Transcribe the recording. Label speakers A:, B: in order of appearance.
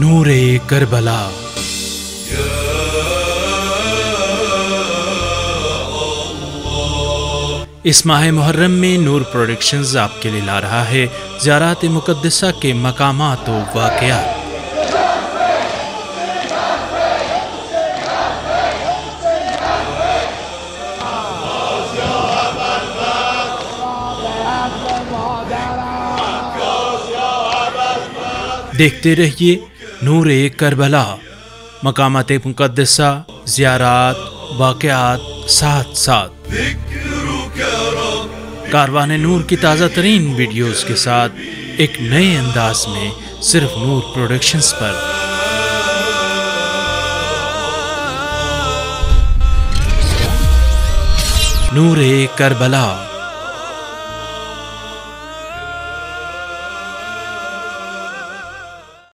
A: نور کربلا۔ اس ماہ محرم میں نور پروڈکشنز آپ کے لیے لا رہا ہے زیارات مقدسہ کے مقامات و واقعات۔ دیکھتے رہیے نور کربلا، مقامات مقدسہ، زیارات، واقعات ساتھ ساتھ، کاروان نور کی تازہ ترین ویڈیوز کے ساتھ ایک نئے انداز میں صرف نور پروڈکشنز پر۔ نور کربلا۔